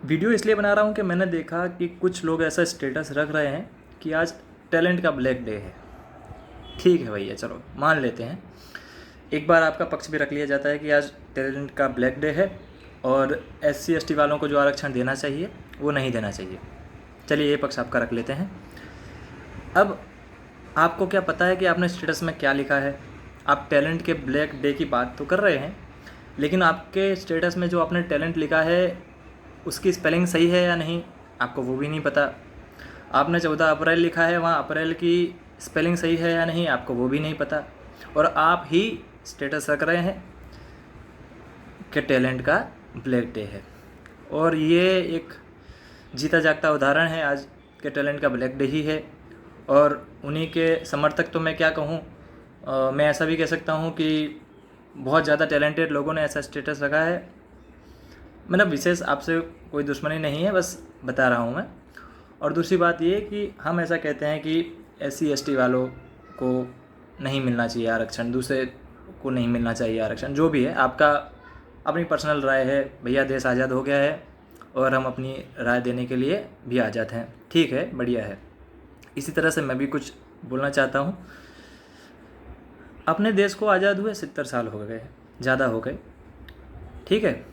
Video इसलिए बना रहा हूँ कि मैंने देखा कि कुछ लोग ऐसा स्टेटस रख रहे हैं कि आज टैलेंट का ब्लैक डे है। ठीक है भैया, चलो मान लेते हैं। एक बार आपका पक्ष भी रख लिया जाता है कि आज टैलेंट का ब्लैक डे है और SC ST वालों को जो आरक्षण देना चाहिए वो नहीं देना चाहिए। चलिए ये पक्ष आपका रख लेते हैं। अब आपको क्या पता है कि आपने स्टेटस में क्या लिखा है? आप टैलेंट के ब्लैक डे की बात तो कर रहे हैं, लेकिन आपके स्टेटस में जो आपने टैलेंट लिखा है उसकी स्पेलिंग सही है या नहीं, आपको वो भी नहीं पता। आपने 14 अप्रैल लिखा है, वहाँ अप्रैल की स्पेलिंग सही है या नहीं, आपको वो भी नहीं पता। और आप ही स्टेटस रख रहे हैं कि टैलेंट का ब्लैक डे है। और ये एक जीता जागता उदाहरण है आज के टैलेंट का ब्लैक डे ही है। और उन्हीं के समर्थक तो मैं क्या कहूँ, मैं ऐसा भी कह सकता हूँ कि बहुत ज़्यादा टैलेंटेड लोगों ने ऐसा स्टेटस रखा है। मतलब विशेष आपसे कोई दुश्मनी नहीं है, बस बता रहा हूँ मैं। और दूसरी बात ये कि हम ऐसा कहते हैं कि SC ST वालों को नहीं मिलना चाहिए आरक्षण, दूसरे को नहीं मिलना चाहिए आरक्षण। जो भी है आपका अपनी पर्सनल राय है भैया, देश आज़ाद हो गया है और हम अपनी राय देने के लिए भी आज़ाद हैं। ठीक है, बढ़िया है। इसी तरह से मैं भी कुछ बोलना चाहता हूँ। अपने देश को आज़ाद हुए 70 साल हो गए, ज़्यादा हो गए। ठीक है,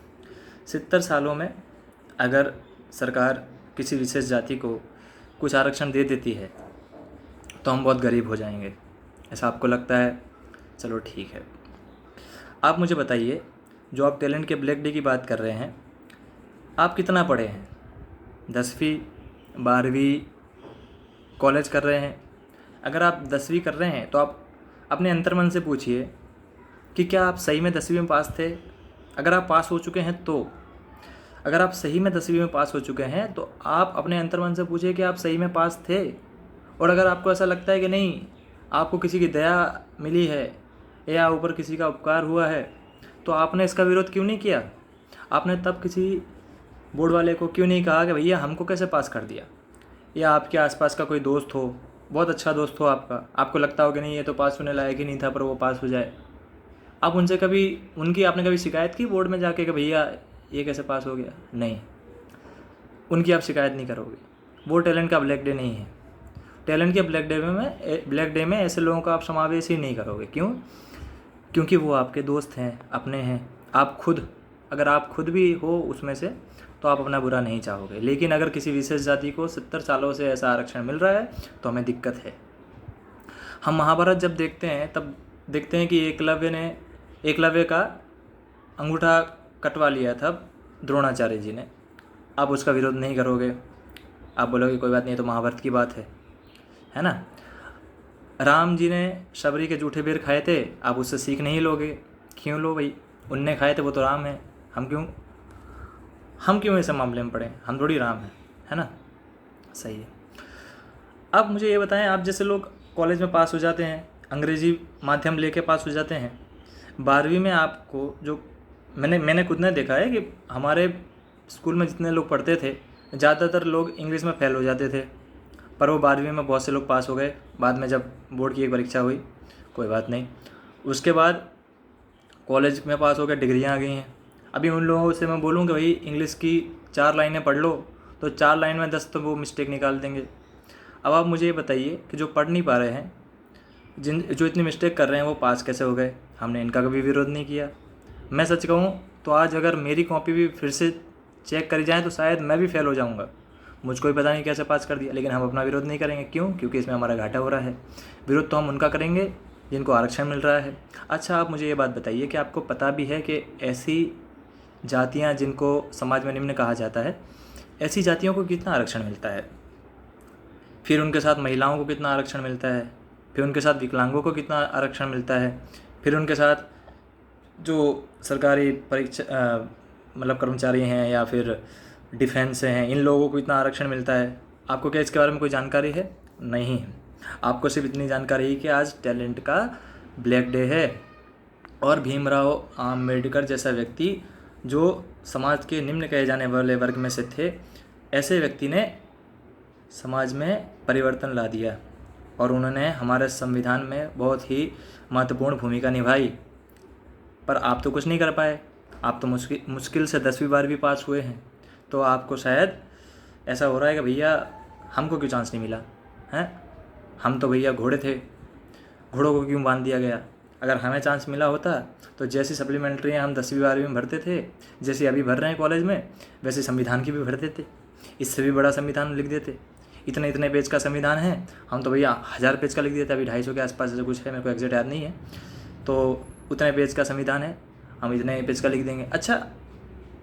70 सालों में अगर सरकार किसी विशेष जाति को कुछ आरक्षण दे देती है तो हम बहुत गरीब हो जाएंगे, ऐसा आपको लगता है? चलो ठीक है। आप मुझे बताइए, जो आप टैलेंट के ब्लैक डे की बात कर रहे हैं, आप कितना पढ़े हैं? 10वीं 12वीं कॉलेज कर रहे हैं? अगर आप 10वीं कर रहे हैं तो आप अपने अंतर्मन से पूछिए कि क्या आप सही में 10वीं में पास थे? अगर आप पास हो चुके हैं तो, अगर आप सही में 10वीं में पास हो चुके हैं तो आप अपने अंतर्मन से पूछिए कि आप सही में पास थे। और अगर आपको ऐसा लगता है कि नहीं, आपको किसी की दया मिली है या ऊपर किसी का उपकार हुआ है, तो आपने इसका विरोध क्यों नहीं किया? आपने तब किसी बोर्ड वाले को क्यों नहीं कहा कि भैया हमको कैसे पास कर दिया? या आपके आसपास का कोई दोस्त हो, बहुत अच्छा दोस्त हो आपका, आपको लगता हो कि नहीं ये तो पास होने लायक ही नहीं था पर वो पास हो जाए, आप उनसे कभी उनकी आपने कभी शिकायत की बोर्ड में जाके कि भैया ये कैसे पास हो गया? नहीं, उनकी आप शिकायत नहीं करोगे। वो टैलेंट का ब्लैक डे नहीं है। टैलेंट के ब्लैक डे में ऐसे लोगों का आप समावेश ही नहीं करोगे। क्यों? क्योंकि वो आपके दोस्त हैं, अपने हैं। अगर आप खुद भी हो उसमें से तो आप अपना बुरा नहीं चाहोगे। लेकिन अगर किसी विशेष जाति को 70 सालों से ऐसा आरक्षण मिल रहा है तो हमें दिक्कत है। हम महाभारत जब देखते हैं तब देखते हैं कि एकलव्य का अंगूठा कटवा लिया था द्रोणाचार्य जी ने। आप उसका विरोध नहीं करोगे, आप बोलोगे कोई बात नहीं, तो महाभारत की बात है ना। राम जी ने शबरी के जूठे बेर खाए थे, आप उससे सीख नहीं लोगे? क्यों लो भाई, उनने खाए थे, वो तो राम है। हम क्यों ऐसे मामले में पड़े? हम थोड़ी राम हैं, है ना। सही है। अब मुझे ये बताएं, आप जैसे लोग कॉलेज में पास हो जाते हैं, अंग्रेजी माध्यम लेके पास हो जाते हैं, 12वीं में आपको जो मैंने खुद ने देखा है कि हमारे स्कूल में जितने लोग पढ़ते थे ज़्यादातर लोग इंग्लिश में फेल हो जाते थे, पर वो 12वीं में बहुत से लोग पास हो गए। बाद में जब बोर्ड की एक परीक्षा हुई, कोई बात नहीं, उसके बाद कॉलेज में पास हो गए, डिग्रियाँ आ गई हैं। अभी उन लोगों से मैं बोलूँ कि भाई इंग्लिश की 4 लाइनें पढ़ लो, तो 4 लाइन में 10 तो वो मिस्टेक निकाल देंगे। अब आप मुझे ये बताइए कि जो पढ़ नहीं पा रहे हैं, जो इतनी मिस्टेक कर रहे हैं, वो पास कैसे हो गए? हमने इनका कभी विरोध नहीं किया। मैं सच कहूँ तो आज अगर मेरी कॉपी भी फिर से चेक करी जाए तो शायद मैं भी फेल हो जाऊँगा। मुझको ही पता नहीं कैसे पास कर दिया, लेकिन हम अपना विरोध नहीं करेंगे। क्यों? क्योंकि इसमें हमारा घाटा हो रहा है। विरोध तो हम उनका करेंगे जिनको आरक्षण मिल रहा है। अच्छा, आप मुझे ये बात बताइए कि आपको पता भी है कि ऐसी जातियाँ जिनको समाज में निम्न कहा जाता है, ऐसी जातियों को कितना आरक्षण मिलता है? फिर उनके साथ महिलाओं को कितना आरक्षण मिलता है? फिर उनके साथ विकलांगों को कितना आरक्षण मिलता है? फिर उनके साथ जो सरकारी मतलब कर्मचारी हैं या फिर डिफेंस से हैं, इन लोगों को इतना आरक्षण मिलता है। आपको क्या इसके बारे में कोई जानकारी है? नहीं है। आपको सिर्फ इतनी जानकारी है कि आज टैलेंट का ब्लैक डे है और भीमराव आम्बेडकर जैसा व्यक्ति जो समाज के निम्न कहे जाने वाले वर्ग में से थे, ऐसे व्यक्ति ने समाज में परिवर्तन ला दिया और उन्होंने हमारे संविधान में बहुत ही महत्वपूर्ण भूमिका निभाई। पर आप तो कुछ नहीं कर पाए। आप तो मुश्किल से 10वीं 12वीं पास हुए हैं। तो आपको शायद ऐसा हो रहा है कि भैया हमको क्यों चांस नहीं मिला हैं, हम तो भैया घोड़े थे, घोड़ों को क्यों बांध दिया गया। अगर हमें चांस मिला होता तो जैसी सप्लीमेंट्री हम 10वीं 12वीं में भरते थे, जैसे अभी भर रहे हैं कॉलेज में, वैसे संविधान की भी भरते थे, इससे भी बड़ा संविधान लिख देते। इतने इतने पेज का संविधान है, हम तो भैया 1000 पेज का लिख देते। अभी 250 के आसपास ऐसा कुछ है, मेरे को एग्जैक्ट याद नहीं है। तो उतने पेज का संविधान है, हम इतने पेज का लिख देंगे। अच्छा,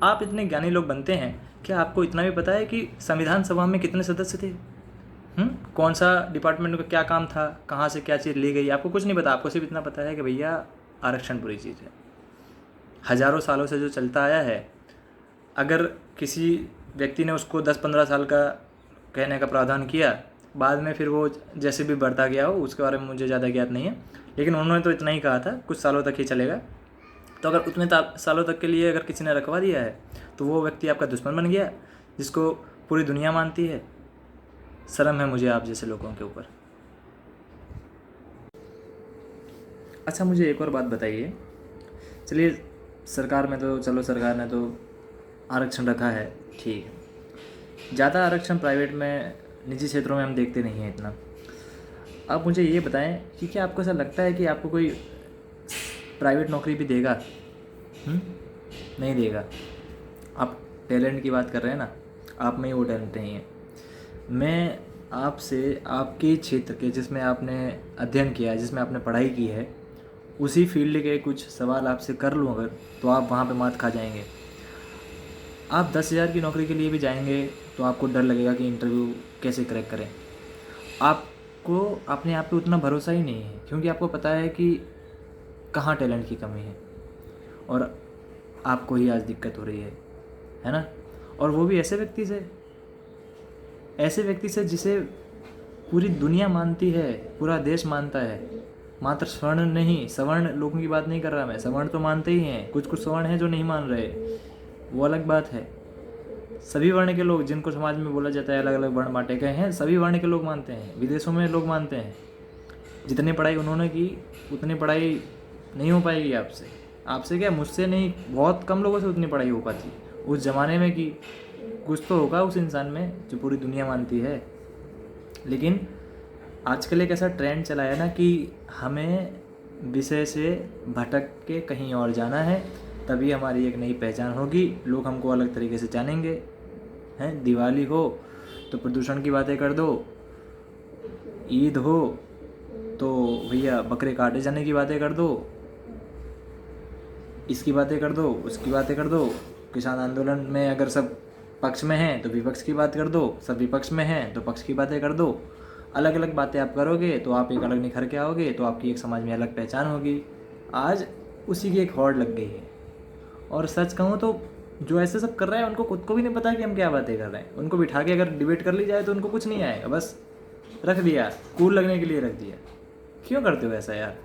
आप इतने ज्ञानी लोग बनते हैं, क्या आपको इतना भी पता है कि संविधान सभा में कितने सदस्य थे? कौन सा डिपार्टमेंट का क्या काम था, कहाँ से क्या चीज़ ली गई, आपको कुछ नहीं पता। आपको सिर्फ इतना पता है कि भैया आरक्षण बुरी चीज़ है, हज़ारों सालों से जो चलता आया है। अगर किसी व्यक्ति ने उसको 10-15 साल का कहने का प्रावधान किया, बाद में फिर वो जैसे भी बढ़ता गया हो, उसके बारे में मुझे ज़्यादा ज्ञात नहीं है, लेकिन उन्होंने तो इतना ही कहा था कुछ सालों तक ही चलेगा। तो अगर उतने सालों तक के लिए अगर किसी ने रखवा दिया है तो वो व्यक्ति आपका दुश्मन बन गया, जिसको पूरी दुनिया मानती है। शर्म है मुझे आप जैसे लोगों के ऊपर। अच्छा, मुझे एक और बात बताइए। चलिए, सरकार में तो चलो सरकार ने तो आरक्षण रखा है, ठीक है। ज़्यादा आरक्षण प्राइवेट में, निजी क्षेत्रों में हम देखते नहीं हैं इतना। आप मुझे ये बताएं कि क्या आपको ऐसा लगता है कि आपको कोई प्राइवेट नौकरी भी देगा? नहीं देगा। आप टैलेंट की बात कर रहे हैं ना, आप में ही वो टैलेंट नहीं है। मैं आपसे आपके क्षेत्र के, जिसमें आपने अध्ययन किया है, जिसमें आपने पढ़ाई की है, उसी फील्ड के कुछ सवाल आपसे कर लूँ अगर, तो आप वहाँ पे मात खा जाएंगे। आप 10,000 की नौकरी के लिए भी जाएंगे तो आपको डर लगेगा कि इंटरव्यू कैसे क्रैक करें। आपको अपने आप पे उतना भरोसा ही नहीं है, क्योंकि आपको पता है कि कहाँ टैलेंट की कमी है और आपको ही आज दिक्कत हो रही है ना। और वो भी ऐसे व्यक्ति से जिसे पूरी दुनिया मानती है, पूरा देश मानता है। मात्र स्वर्ण नहीं, सवर्ण लोगों की बात नहीं कर रहा मैं, सवर्ण तो मानते ही हैं, कुछ कुछ सवर्ण हैं जो नहीं मान रहे, वो अलग बात है। सभी वर्ण के लोग, जिनको समाज में बोला जाता है अलग अलग वर्ण बांटे गए हैं, सभी वर्ण के लोग मानते हैं। विदेशों में लोग मानते हैं। जितनी पढ़ाई उन्होंने की उतनी पढ़ाई नहीं हो पाएगी आपसे क्या, मुझसे नहीं, बहुत कम लोगों से उतनी पढ़ाई हो पाती उस ज़माने में। कि कुछ तो होगा उस इंसान में जो पूरी दुनिया मानती है। लेकिन आजकल एक ऐसा ट्रेंड चला है ना कि हमें विषय से भटक के कहीं और जाना है, तभी हमारी एक नई पहचान होगी, लोग हमको अलग तरीके से जानेंगे। हैं, दिवाली हो तो प्रदूषण की बातें कर दो, ईद हो तो भैया बकरे काटे जाने की बातें कर दो, इसकी बातें कर दो, उसकी बातें कर दो। किसान आंदोलन में अगर सब पक्ष में हैं तो विपक्ष की बात कर दो, सब विपक्ष में हैं तो पक्ष की बातें कर दो। अलग अलग बातें आप करोगे तो आप एक अलग निखर के आओगे, तो आपकी एक समाज में अलग पहचान होगी। आज उसी की एक होड़ लग गई है। और सच कहूँ तो जो ऐसे सब कर रहे हैं उनको खुद को भी नहीं पता कि हम क्या बातें कर रहे हैं। उनको बिठा के अगर डिबेट कर ली जाए तो उनको कुछ नहीं आएगा, बस रख दिया, कूल लगने के लिए रख दिया। क्यों करते हो ऐसा यार?